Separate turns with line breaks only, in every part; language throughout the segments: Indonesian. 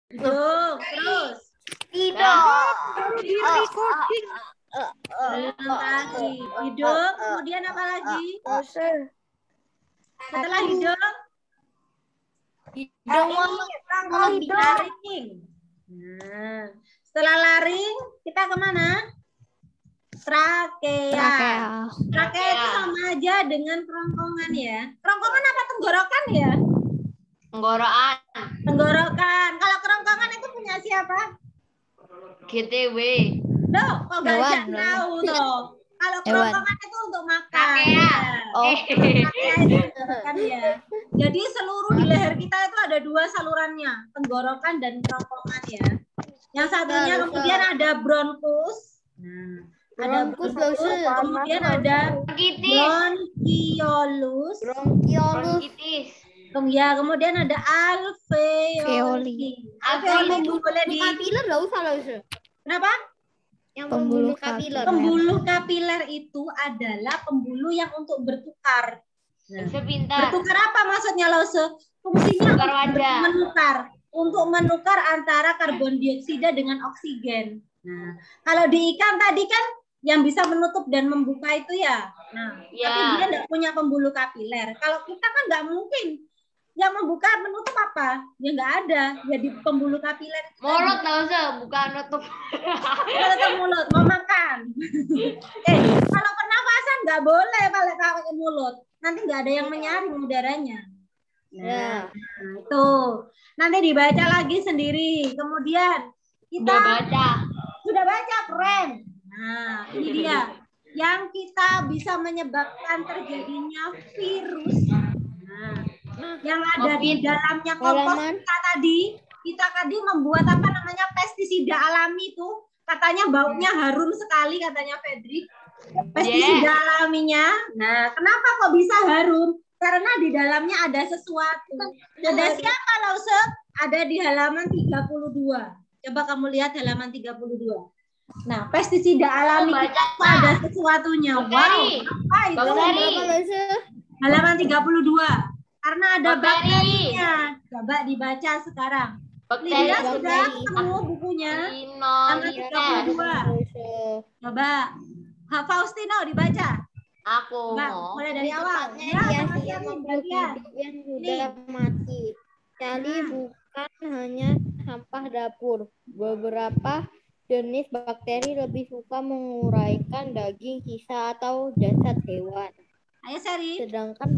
Hidung, terus.
Tidak.
Recording. Kaki. Hidung, kemudian apa lagi? Setelah hidung.
Hidung
Laring. Nah, setelah laring, kita kemana? Trakea. Trakea itu sama aja dengan kerongkongan ya. Kerongkongan apa tenggorokan ya?
Tenggorokan.
Tenggorokan. Kalau kerongkongan itu punya siapa?
GTW.
Loh, kok gak tahu tuh. Kalau kerongkongan itu untuk makan.
Trakea.
Oh, trakea itu kan ya. Jadi seluruh di leher kita itu ada dua salurannya, tenggorokan dan kerongkongan ya. Yang satunya kemudian ada bronkus. Nah, ada bronkus, kemudian ada bronkiolus.
Bronkitis.
Ya, kemudian ada alveoli. Alveoli itu boleh di
kapiler nggak usah lah.
Kenapa?
Yang pembuluh kapiler.
Pembuluh kapiler itu adalah pembuluh yang untuk bertukar. Nah, bertukar apa maksudnya, Lause? Fungsinya untuk menukar antara karbon dioksida dengan oksigen. Nah, kalau di ikan tadi kan yang bisa menutup dan membuka itu ya. Nah, tapi dia tidak punya pembuluh kapiler. Kalau kita kan nggak mungkin. Yang membuka menutup apa? Ya nggak ada. Jadi pembuluh kapiler.
Mulut Lause, bukan nutup.
Nutup mulut, mau makan. Kalau pernafasan nggak boleh pakai mulut. Nanti nggak ada yang menyaring udaranya. Nah, tuh. Nanti dibaca lagi sendiri. Kemudian kita sudah baca, keren. Nah, ini dia yang kita bisa menyebabkan terjadinya virus. Nah, yang ada di dalamnya kompos kita tadi membuat apa namanya pestisida alami itu, katanya baunya harum sekali katanya Fedri. Pestisida alaminya. Nah, kenapa kok bisa harum? Karena di dalamnya ada sesuatu. Ada siapa, Lause? Ada di halaman 32. Coba kamu lihat halaman 32. Nah, pestisida alami itu ada sesuatunya. Wow. Apa itu? Halaman 32. Karena ada bakterinya. Coba dibaca sekarang. Lydia sudah ketemu bukunya? Halaman 32. Coba. Faustino dibaca.
Aku
mulai dari awal.
Ya, makhluk hidup yang sudah mati. Jadi bukan hanya sampah dapur. Beberapa jenis bakteri lebih suka menguraikan daging sisa atau jasad hewan.
Ayo, Seri.
Sedangkan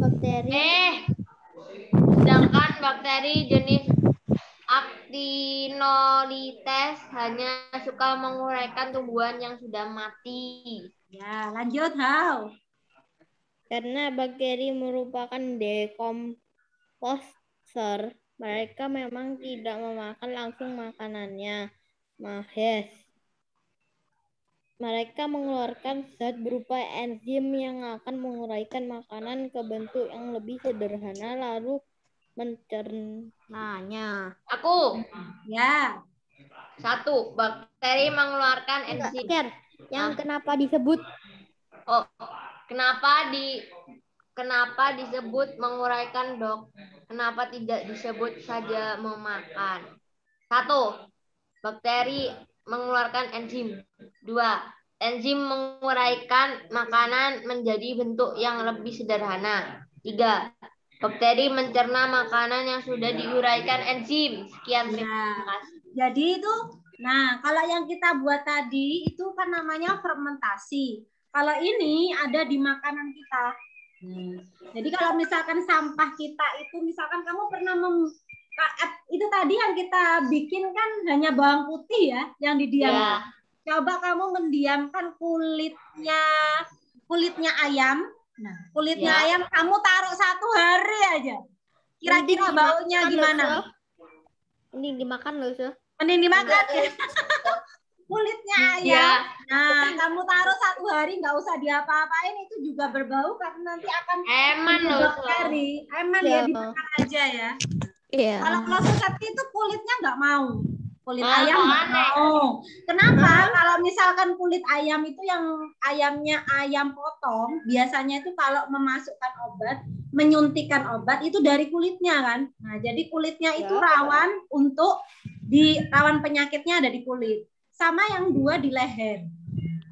bakteri
jenis Actinolites hanya suka menguraikan tumbuhan yang sudah mati.
Ya, lanjut, Hao.
Karena bakteri merupakan decomposer, mereka memang tidak memakan langsung makanannya. Mahes. Mereka mengeluarkan zat berupa enzim yang akan menguraikan makanan ke bentuk yang lebih sederhana lalu mencernanya.
Aku.
Ya.
1. Bakteri mengeluarkan enzim.
Kenapa disebut?
Kenapa disebut menguraikan, Dok? Kenapa tidak disebut saja memakan? 1. Bakteri mengeluarkan enzim. 2. Enzim menguraikan makanan menjadi bentuk yang lebih sederhana. 3. Bakteri mencerna makanan yang sudah diuraikan enzim. Sekian, terima kasih.
Jadi itu, nah kalau yang kita buat tadi itu kan namanya fermentasi. Kalau ini ada di makanan kita. Jadi kalau misalkan sampah kita itu, misalkan kamu pernah itu tadi yang kita bikin kan hanya bawang putih ya, yang didiamkan. Coba kamu mendiamkan kulitnya ayam. Nah, kulitnya ayam kamu taruh 1 hari aja. Kira-kira baunya gimana?
Mending dimakan loh,
Mending dimakan ya. Kulitnya ayam. Nah, kamu taruh 1 hari nggak usah diapa-apain, itu juga berbau karena nanti akan bakteri. Eman ya, dimakan aja ya.
Iya.
Kalau seperti itu kulitnya nggak mau. Kulit ayam nggak mau. Kenapa? Kalau misalkan kulit ayam itu yang ayamnya ayam potong, biasanya itu kalau memasukkan obat, menyuntikkan obat itu dari kulitnya kan. Nah, jadi kulitnya itu rawan untuk rawan penyakitnya ada di kulit. Sama yang 2 di leher.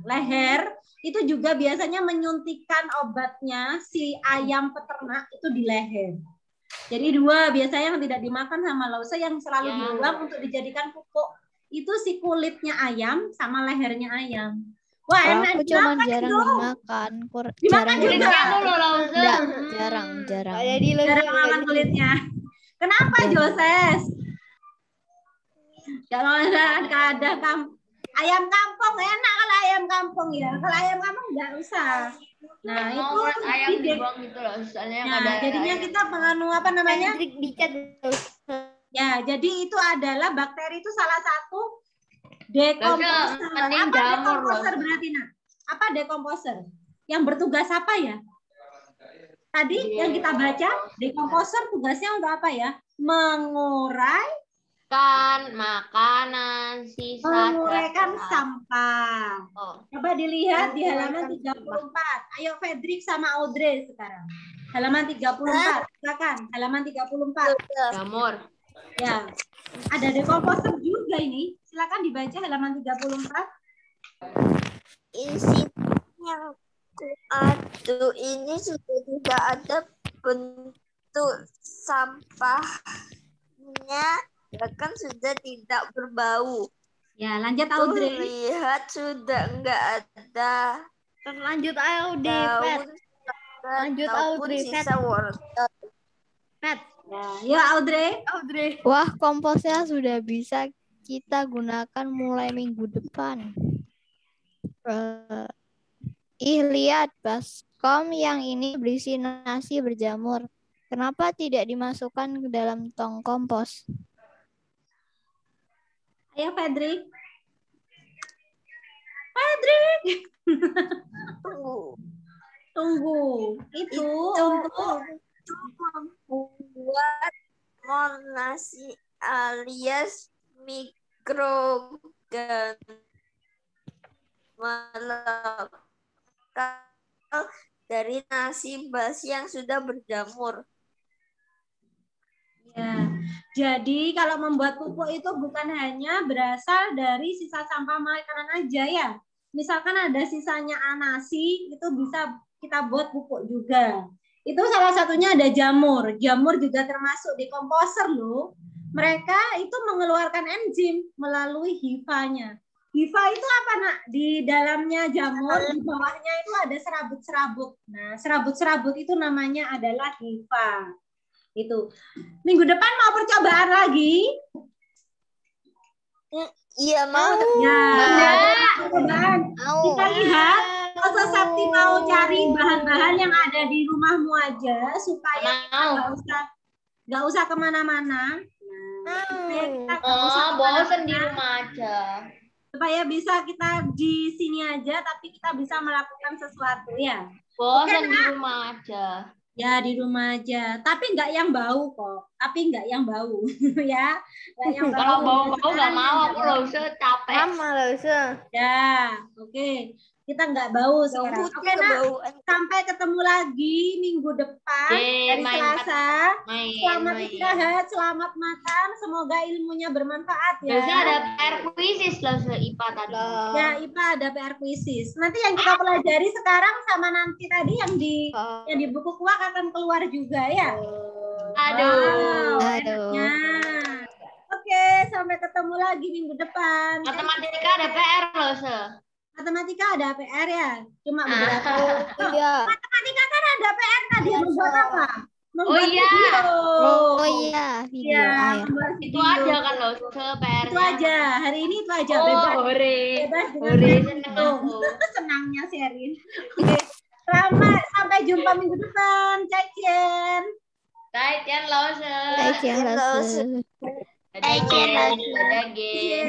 Leher itu juga biasanya menyuntikkan obatnya si ayam peternak itu di leher. Jadi 2 biasanya yang tidak dimakan sama Lause yang selalu dibuang untuk dijadikan pupuk. Itu si kulitnya ayam sama lehernya ayam. Wah, enak.
Aku cuma jarang dimakan.
Dimakan juga.
Jarang.
Jarang makan kulitnya. Kenapa, Joses? Kalau ada ayam kampung enak kalau ayam kampung ya. Kalau ayam kampung nggak usah. Nah, itu
ayam dibuang gitu loh. Soalnya
jadinya kita menganu apa namanya? Ya, jadi itu adalah bakteri itu salah satu dekomposer. Apa dekomposer berarti, Nak? Apa dekomposer? Yang bertugas apa ya? Tadi yang kita baca, dekomposer tugasnya untuk apa ya? Menguraikan
makanan, sisa
menguraikan sampah. Coba dilihat di halaman 34. Ayo Fedrik sama Audrey sekarang. Halaman 34. Silakan, halaman 34.
Jamur.
Ya. Ada dekomposer juga ini. Silakan dibaca halaman 34.
Isi yang kuadu ini sudah tidak ada bentuk sampahnya, bahkan sudah tidak berbau.
Ya, lanjut Audrey.
Lihat sudah enggak ada.
Lanjut Audrey. Lanjut Audrey.
Sisa wortel.
Ya, Audrey.
Wah, komposnya sudah bisa kita gunakan mulai minggu depan. Lihat baskom yang ini berisi nasi berjamur. Kenapa tidak dimasukkan ke dalam tong kompos?
Ayo Fedrik. Tunggu. Itu untuk
membuat nasi alias mikroorganisme dari nasi basi yang sudah berjamur.
Ya, jadi kalau membuat pupuk itu bukan hanya berasal dari sisa sampah makanan aja ya. Misalkan ada sisanya nasi, itu bisa kita buat pupuk juga. Itu salah satunya ada jamur. Jamur juga termasuk dekomposer loh. Mereka itu mengeluarkan enzim melalui hifanya. Hifa itu apa, Nak? Di dalamnya jamur, di bawahnya itu ada serabut-serabut. Nah, serabut-serabut itu namanya adalah hifa. Itu. Minggu depan mau percobaan lagi?
Iya, mau.
Ya, percobaan. Kita lihat, Lause Sakti mau cari bahan-bahan yang ada di rumahmu aja supaya kita nggak usah kemana-mana.
Bosan di rumah aja.
Supaya bisa kita di sini aja, tapi kita bisa melakukan sesuatu ya.
Bosan di rumah aja.
Ya di rumah aja, tapi nggak yang bau kok. Tapi nggak yang bau, ya. Nggak yang bau.
Kalau bau-bau nggak mau, aku Lause capek.
Sama Lause.
Ya, oke. Kita nggak bau sekarang. Oke, Nak. Sampai ketemu lagi minggu depan dari Selasa. Selamat istirahat, selamat makan. Semoga ilmunya bermanfaat ya.
Lause ada PR kuisis Lause IPA tadi.
Ya, IPA ada PR kuisis. Nanti yang kita pelajari sekarang sama nanti tadi yang di buku kuak akan keluar juga ya.
Aduh.
Enaknya. Oke, sampai ketemu lagi minggu depan.
Matematika ada PR Lause.
Matematika ada PR ya, cuma beberapa.
Iya.
Matematika kan ada PR tadi membuat apa? Membuat
iya.
video. Membuat
Itu
video.
aja kan Lause PR-nya.
Itu aja. Hari ini itu aja. Bebas dengan senangnya Sherin. Oke. Sampai jumpa minggu depan. Caikian.
Caikian Lause.
Caikian Lause.
Dadah, Ge.